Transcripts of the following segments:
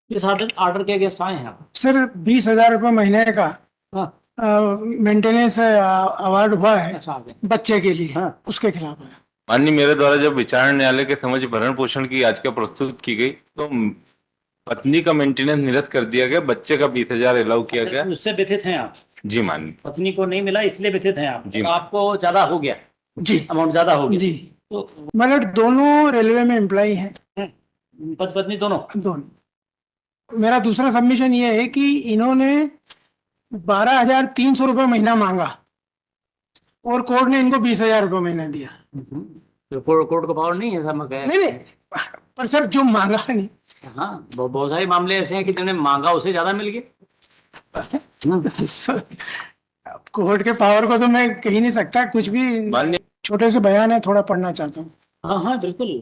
किस order order के against आए हैं आप? सर 20,000 रुपये महीने का हाँ। मेंटेनेंस अवार्ड हुआ है अच्छा, आ गए। बच्चे के लिए, हाँ। उसके खिलाफ है। माननीय, मेरे द्वारा जब विचार न्यायालय के समक्ष भरण पोषण की याचिका प्रस्तुत की गई तो पत्नी का मेंटेनेंस निरस्त कर दिया गया, बच्चे का 20,000 अलाउ किया गया। उससे व्यथित हैं आप? जी माननीय। पत्नी को नहीं मिला इसलिए व्यथित हैं आप? जी। तो आपको ज्यादा हो गया, जी अमाउंट ज्यादा हो गया जी। तो? मतलब दोनों रेलवे में एम्प्लॉई हैं, पति पत्नी दोनों? दोनों। मेरा दूसरा सबमिशन ये है कि इन्होंने 12,300 रुपये महीना मांगा और कोर्ट ने इनको 20,000 रुपये महीना दिया। तो कोर्ट को पावर नहीं है सर? मैं नहीं नहीं, पर सर जो मांगा नहीं। हाँ, बहुत सारे मामले ऐसे हैं कि जिन्होंने मांगा उसे ज्यादा मिल गया। सर, कोर्ट के पावर को तो मैं कह नहीं सकता कुछ भी। माननीय। छोटे से बयान है, थोड़ा पढ़ना चाहता हूँ। हाँ हाँ बिल्कुल।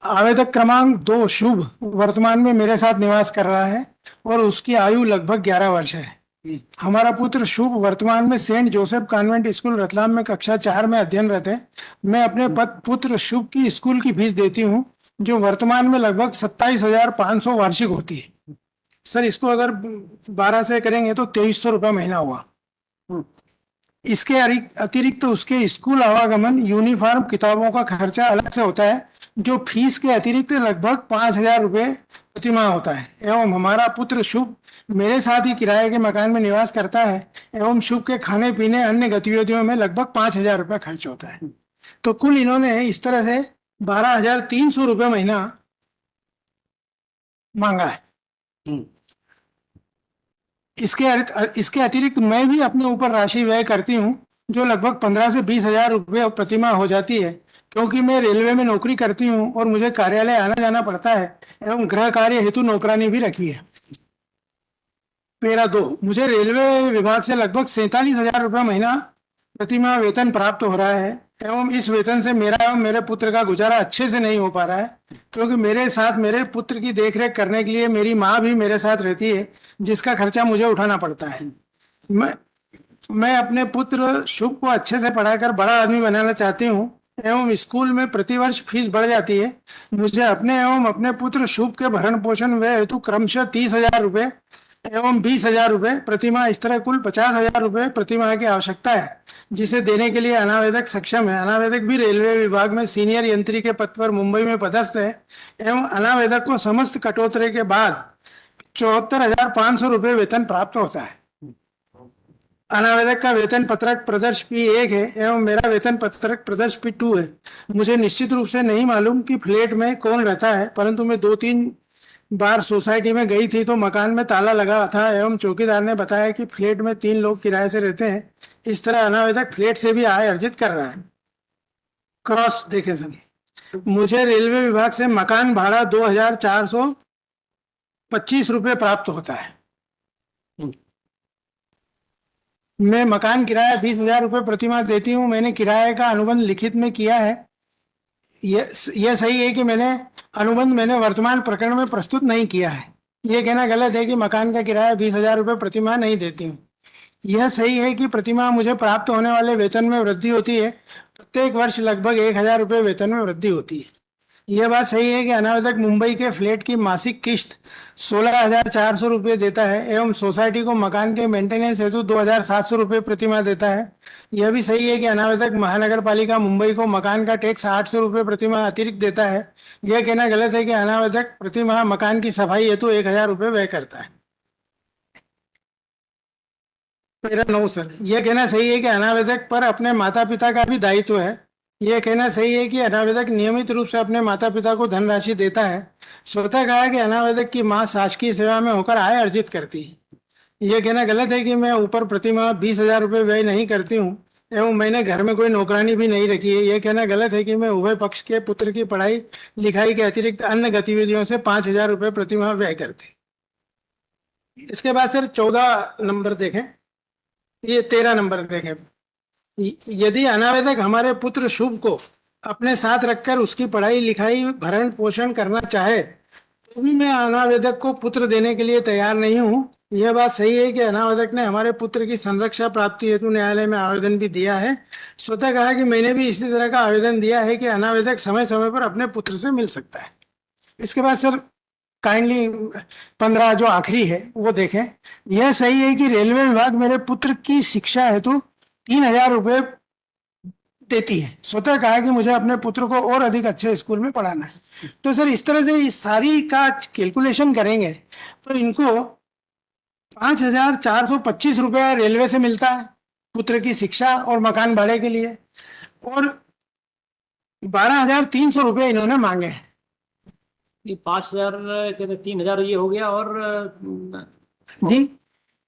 आवेदक क्रमांक 2 शुभ वर्तमान में मेरे साथ निवास कर रहा है और उसकी आयु लगभग 11 वर्ष है। हमारा पुत्र शुभ वर्तमान में Saint Joseph convent school Ratlam में कक्षा 4 में अध्ययनरत है। मैं अपने पुत्र शुभ की स्कूल की फीस देती हूँ, जो वर्तमान में लगभग 27,500 वार्षिक होती है। सर, इसको अगर 12 से करेंगे तो 2300 रुपये महीना हुआ। इसके अतिरिक्त तो उसके स्कूल आवागमन, यूनिफॉर्म, किताबों का खर्चा अलग से होता है, जो फीस के अतिरिक्त लगभग 5,000 रुपये प्रतिमाह होता है। एवं हमारा पुत्र शुभ मेरे साथ ही किराए के मकान में निवास करता है एवं शुभ के खाने पीने अन्य गतिविधियों में लगभग 5,000 रुपये खर्च होता है। तो कुल इन्होंने इस तरह से 12,300 रुपये महीना मांगा है। इसके अतिरिक्त मैं भी अपने ऊपर राशि व्यय करती हूँ, जो लगभग 15 से 20,000 रुपये प्रतिमाह हो जाती है, क्योंकि मैं रेलवे में नौकरी करती हूँ और मुझे कार्यालय आना जाना पड़ता है एवं गृह कार्य हेतु नौकरानी भी रखी है। पैरा 2, मुझे रेलवे विभाग से लगभग 47,000 रुपये महीना प्रतिमाह वेतन प्राप्त हो रहा है एवं इस वेतन से मेरा एवं मेरे पुत्र का गुजारा अच्छे से नहीं हो पा रहा है, क्योंकि मेरे साथ मेरे पुत्र की देखरेख करने के लिए मेरी माँ भी मेरे साथ रहती है, जिसका खर्चा मुझे उठाना पड़ता है। मैं अपने पुत्र शुभ को अच्छे से पढ़ाकर बड़ा आदमी बनाना चाहती हूँ एवं स्कूल में प्रतिवर्ष फीस बढ़ जाती है। मुझे अपने एवं अपने पुत्र शुभ के भरण पोषण व्यय हेतु क्रमशः 30,000 रुपये एवं 20,000 रुपये प्रतिमाह, इस तरह कुल 50,000 रुपये प्रतिमाह की आवश्यकता है, जिसे देने के लिए अनावेदक सक्षम है। अनावेदक भी रेलवे विभाग में सीनियर यंत्री के पद पर मुंबई में पदस्थ है एवं अनावेदक को समस्त कटौती के बाद 74,500 रुपये वेतन प्राप्त होता है। अनावेदक का वेतन पत्रक प्रदर्श P1 है एवं मेरा वेतन पत्रक प्रदर्श P2 है। मुझे निश्चित रूप से नहीं मालूम कि फ्लैट में कौन रहता है, परंतु मैं 2-3 बार सोसाइटी में गई थी तो मकान में ताला लगा था एवं चौकीदार ने बताया कि फ्लैट में 3 लोग किराए से रहते हैं। इस तरह अनावेदक फ्लैट से भी आय अर्जित कर रहा है। क्रॉस देखें सर, मुझे रेलवे विभाग से मकान भाड़ा 2,425 रुपये प्राप्त होता है। मैं मकान किराया 20,000 रुपये प्रतिमाह देती हूँ। मैंने किराए का अनुबंध लिखित में किया है। यह सही है कि मैंने वर्तमान प्रकरण में प्रस्तुत नहीं किया है। यह कहना गलत है कि मकान का किराया 20,000 रुपये प्रतिमाह नहीं देती हूँ। यह सही है कि प्रतिमाह मुझे प्राप्त होने वाले वेतन में वृद्धि होती है। प्रत्येक वर्ष लगभग 1,000 रुपये वेतन में वृद्धि होती है। यह बात सही है कि अनावेदक मुंबई के फ्लैट की मासिक किस्त 16,400 रुपये देता है एवं सोसाइटी को मकान के मेंटेनेंस हेतु 2,700 रुपये प्रतिमाह देता है। यह भी सही है कि अनावेदक महानगर पालिका मुंबई को मकान का टैक्स 800 रुपये प्रतिमाह अतिरिक्त देता है। यह कहना गलत है कि अनावेदक प्रतिमाह मकान की सफाई हेतु 1,000 रुपये व्यय करता है। मेरा 9 सर, यह कहना सही है कि अनावेदक पर अपने माता पिता का भी दायित्व है। यह कहना सही है कि अनावेदक नियमित रूप से अपने माता पिता को धनराशि देता है। स्वतः कहा कि अनावेदक की मां शासकीय सेवा में होकर आय अर्जित करती है। यह कहना गलत है कि मैं ऊपर प्रतिमाह 20,000 रुपये व्यय नहीं करती हूँ एवं मैंने घर में कोई नौकरानी भी नहीं रखी है। यह कहना गलत है कि मैं उभय पक्ष के पुत्र की पढ़ाई लिखाई के अतिरिक्त अन्य गतिविधियों से 5,000 रुपये प्रतिमाह व्यय करती। इसके बाद सर 14 नंबर देखें, ये 13 नंबर देखें। यदि अनावेदक हमारे पुत्र शुभ को अपने साथ रखकर उसकी पढ़ाई लिखाई भरण पोषण करना चाहे तो भी मैं अनावेदक को पुत्र देने के लिए तैयार नहीं हूँ। यह बात सही है कि अनावेदक ने हमारे पुत्र की संरक्षा प्राप्ति हेतु न्यायालय में आवेदन भी दिया है। स्वतः कहा कि मैंने भी इसी तरह का आवेदन दिया है कि अनावेदक समय समय पर अपने पुत्र से मिल सकता है। इसके बाद सर काइंडली 15 जो आखिरी है वो देखें। यह सही है कि रेलवे विभाग मेरे पुत्र की शिक्षा हेतु 3,000 रुपये देती है। स्वतः कहा कि मुझे अपने पुत्र को और अधिक अच्छे स्कूल में पढ़ाना है। तो सर इस तरह से इस सारी का कैलकुलेशन करेंगे तो इनको 5,425 रुपया रेलवे से मिलता है पुत्र की शिक्षा और मकान भाड़े के लिए, और 12,300 रुपये इन्होंने मांगे हैं। ये 5,000 कहते 3,000 ये हो गया, और जी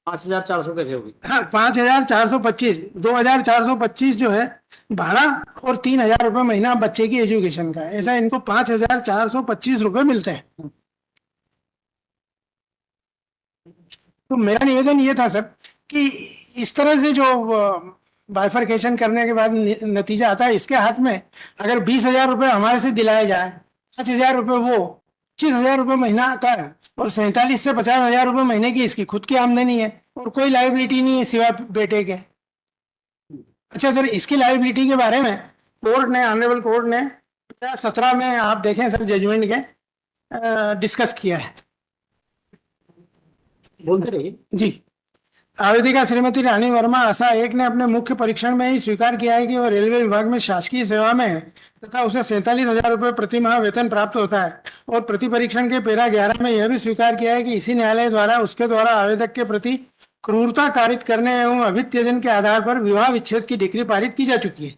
5,400 कैसे हो गई? हाँ, 5,425, 2,425 जो है भाड़ा, और 3,000 रुपये महीना बच्चे की एजुकेशन का, ऐसा इनको 5,425 रुपये मिलते हैं। तो मेरा निवेदन ये था सर कि इस तरह से जो बाइफरकेशन करने के बाद नतीजा आता है, इसके हाथ में अगर 20,000 रुपये हमारे से दिलाए जाए, 5,000 रुपये वो, 25,000 रुपये महीना आता है, और 47 से 50,000 रुपये महीने की इसकी खुद की आमदनी है, और कोई लाइबिलिटी नहीं है सिवाय बेटे के। अच्छा सर, इसकी लाइबिलिटी के बारे में कोर्ट ने, ऑनरेबल कोर्ट ने 17 में आप देखें सर जजमेंट के डिस्कस किया है। बोलते रहिए जी, आवेदिका श्रीमती रानी वर्मा आशा 1 ने अपने मुख्य परीक्षण में ही स्वीकार किया है कि वह रेलवे विभाग में शासकीय सेवा में है तथा उसे 47,000 रुपये प्रति माह वेतन प्राप्त होता है, और प्रति परीक्षण के पैरा 11 में यह भी स्वीकार किया है कि इसी न्यायालय द्वारा उसके द्वारा आवेदक के प्रति क्रूरता कारित करने एवं अभित्यजन के आधार पर विवाह विच्छेद की डिग्री पारित की जा चुकी है।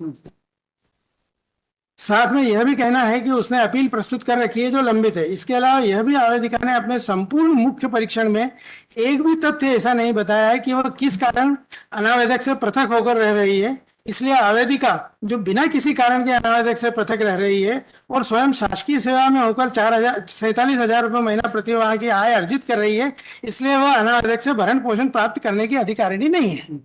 साथ में यह भी कहना है कि उसने अपील प्रस्तुत कर रखी है जो लंबित है। इसके अलावा यह भी आवेदिका ने अपने संपूर्ण मुख्य परीक्षण में एक भी तथ्य ऐसा नहीं बताया है कि वह किस कारण अनावेदक से पृथक होकर रह रही है। इसलिए आवेदिका जो बिना किसी कारण के अनावेदक से पृथक रह रही है और स्वयं शासकीय सेवा में होकर 47,000 रुपये महीना प्रतिमाह की आय अर्जित कर रही है, इसलिए वह अनावेदक से भरण पोषण प्राप्त करने की अधिकारिणी नहीं है।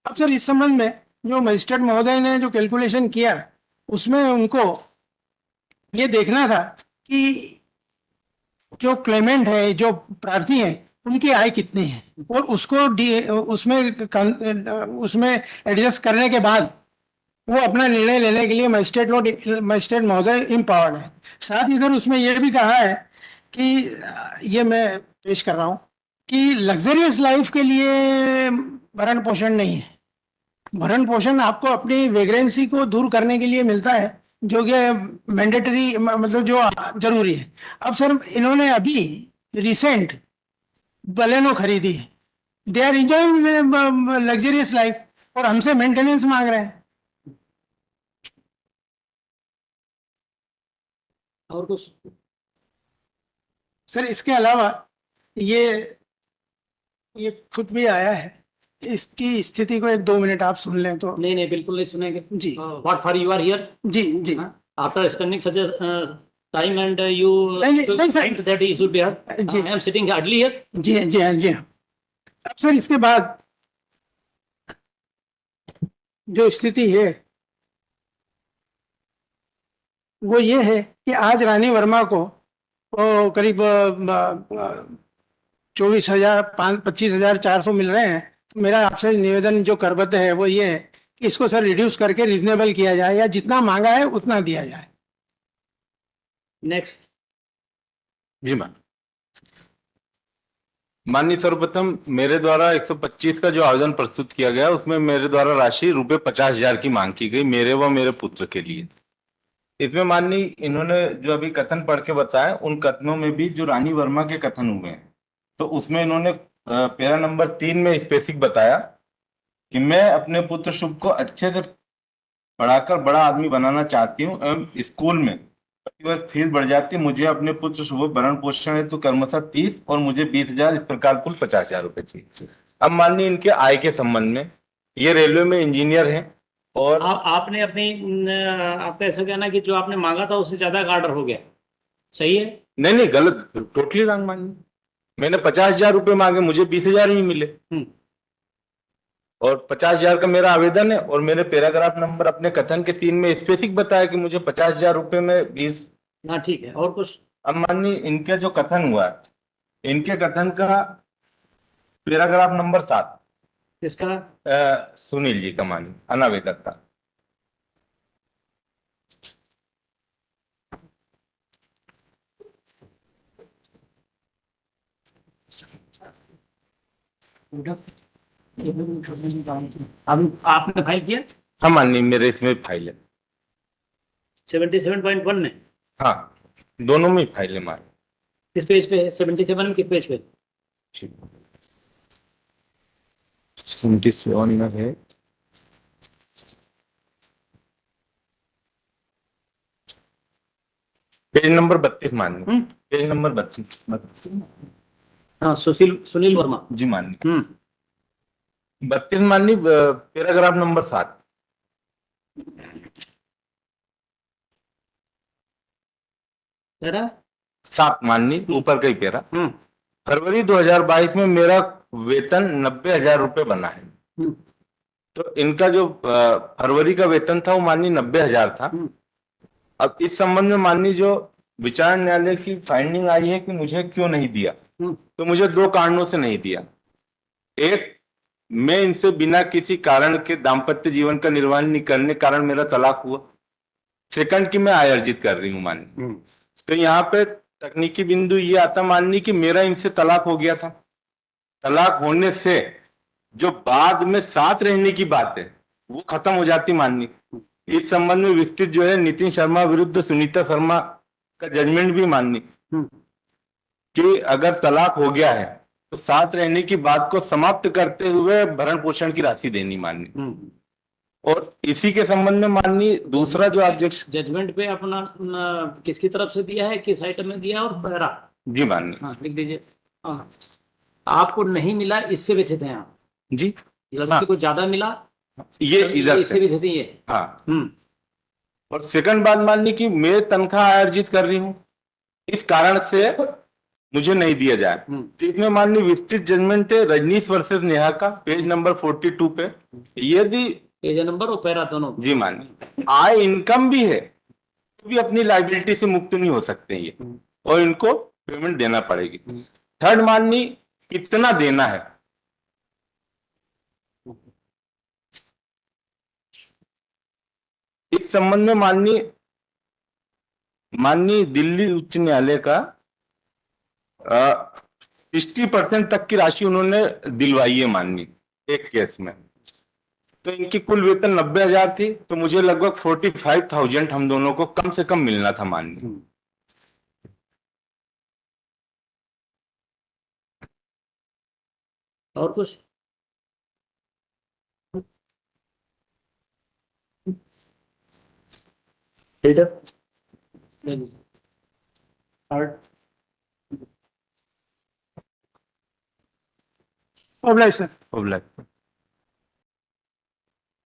अब सर इस संबंध में जो मजिस्ट्रेट महोदय ने जो कैलकुलेशन किया उसमें उनको ये देखना था कि जो क्लेमेंट है, जो प्रार्थी हैं, उनकी आय कितनी है, और उसको उसमें एडजस्ट करने के बाद वो अपना निर्णय लेने के लिए मजिस्ट्रेट महोदय इम्पावर्ड है। साथ ही सर उसमें यह भी कहा है कि ये मैं पेश कर रहा हूँ कि लग्जरियस लाइफ के लिए भरण पोषण नहीं है। भरण पोषण आपको अपनी वेग्रेंसी को दूर करने के लिए मिलता है, जो कि मैंडेटरी, मतलब जो जरूरी है। अब सर इन्होंने अभी रिसेंट बलेनो खरीदी है, they are enjoying luxurious life, और हमसे मेंटेनेंस मांग रहे हैं। और कुछ सर इसके अलावा ये खुद भी आया है, इसकी स्थिति को 1-2 मिनट आप सुन लें तो। नहीं नहीं, बिल्कुल नहीं सुनेंगे जी। What for you are here? जी जी। After spending such time and you नहीं, sir. think that he should be here. जी। I am sitting hardly here. जी जी हाँ जी हाँ। अब सर इसके बाद जो स्थिति है वो ये है कि आज रानी वर्मा को करीब 25,400 मिल रहे हैं। तो मेरा आपसे निवेदन जो करबद्ध है वो ये है कि इसको सर रिड्यूस करके रीजनेबल किया जाए, या जितना मांगा है उतना दिया जाए। नेक्स्ट। जी मैम। माननीय सर्वप्रथम मेरे द्वारा 125 का जो आवेदन प्रस्तुत किया गया उसमें मेरे द्वारा राशि रुपए 50,000 की मांग की गई मेरे व मेरे पुत्र के लिए। इसमें माननीय इन्होंने जो अभी कथन पढ़ के बताया, उन कथनों में भी जो रानी वर्मा के कथन हुए हैं, तो उसमें इन्होंने पैरा नंबर 3 में स्पेसिफिक बताया कि मैं अपने पुत्र शुभ को अच्छे से पढ़ाकर बड़ा आदमी बनाना चाहती हूँ एवं स्कूल में प्रतिवर्ष फीस बढ़ जाती है। मुझे अपने पुत्र शुभ भरण पोषण है तो क्रमशः 30 और मुझे 20,000, इस प्रकार कुल 50,000 रुपए चाहिए। अब माननीय इनके आय के संबंध में, ये रेलवे में इंजीनियर हैं और आपने अपनी आपका ऐसा कहना कि जो आपने मांगा था उससे ज्यादा का ऑर्डर हो गया, सही है? नहीं गलत, टोटली रॉन्ग माननीय। मैंने 50,000 रुपए मांगे, मुझे 20,000 ही मिले, और 50,000 का मेरा आवेदन है, और मेरे पैराग्राफ नंबर अपने कथन के 3 में स्पेसिफिक बताया कि मुझे 50,000 रुपए में 20। हाँ ठीक है, और कुछ? अब माननीय इनके जो कथन हुआ है, इनके कथन का पैराग्राफ नंबर 7 किसका? सुनील जी का, माननीय अनावेदक का, अभी आपने फाइल किया हाँ माननीय, मेरे इसमें फाइल है। 77.1 में? हाँ, दोनों में फाइल है हमारे। किस पेज पे है? 77 में किस पेज पे? 77 में है। पेज नंबर 32 माननीय। Page number 32। हाँ, सुनील वर्मा। जी माननीय। 32 माननीय, पैराग्राफ नंबर 7। तेरा 7 माननीय, ऊपर का ही पैरा। हम्म फरवरी 2022 में मेरा वेतन 90,000 रुपए बना है। हम्म तो इनका जो फरवरी का वेतन था वो माननीय 90,000 था। अब इस संबंध में माननीय जो विचार न्यायालय की फाइंडिंग आई है कि मुझे क्यों नहीं दिया, तो मुझे 2 कारणों से नहीं दिया। एक, मैं इनसे बिना किसी कारण के दाम्पत्य जीवन का निर्वाह नहीं करने कारण मेरा तलाक हुआ। सेकंड की मैं आय अर्जित कर रही हूँ माननीय। तो यहाँ पे तकनीकी बिंदु ये आता माननीय कि मेरा इनसे तलाक हो गया था। तलाक होने से जो बाद में साथ रहने की बात है वो खत्म हो जाती माननीय। इस संबंध में विस्तृत जो है नितिन शर्मा विरुद्ध सुनीता शर्मा का जजमेंट भी माननीय कि अगर तलाक हो गया है तो साथ रहने की बात को समाप्त करते हुए भरण पोषण की राशि देनी माननीय। और इसी के संबंध में माननीय दूसरा जो अध्यक्ष जजमेंट पे अपना किसकी तरफ से दिया है, किस आइटम में दिया और पैरा? जी माननीय। हाँ, लिख दीजिए। हाँ, आपको नहीं मिला, इससे व्यथित हैं आप? जी लड़की को ज्यादा मिला, ये इधर इससे से। व्यथित हैं ये? हाँ। और सेकंड बात माननीय कि मैं तनख्वाह अर्जित कर रही हूं, इस कारण से मुझे नहीं दिया जाए। तो इसमें माननीय विस्तृत जजमेंट है रजनीश वर्सेस नेहा का, पेज नंबर 42 पे। यदि पेज नंबर और पैरा दोनों? जी माननीय। आय इनकम भी है तो भी अपनी लाइबिलिटी से मुक्त नहीं हो सकते ये, और इनको पेमेंट देना पड़ेगी। थर्ड माननीय, कितना देना है, इस संबंध में माननीय दिल्ली उच्च न्यायालय का 60% तक की राशि उन्होंने दिलवाई है माननीय एक केस में। तो इनकी कुल वेतन 90,000 थी, तो मुझे लगभग 45,000 हम दोनों को कम से कम मिलना था माननीय। और कुछ? Oblige sir. ओब्लाइज।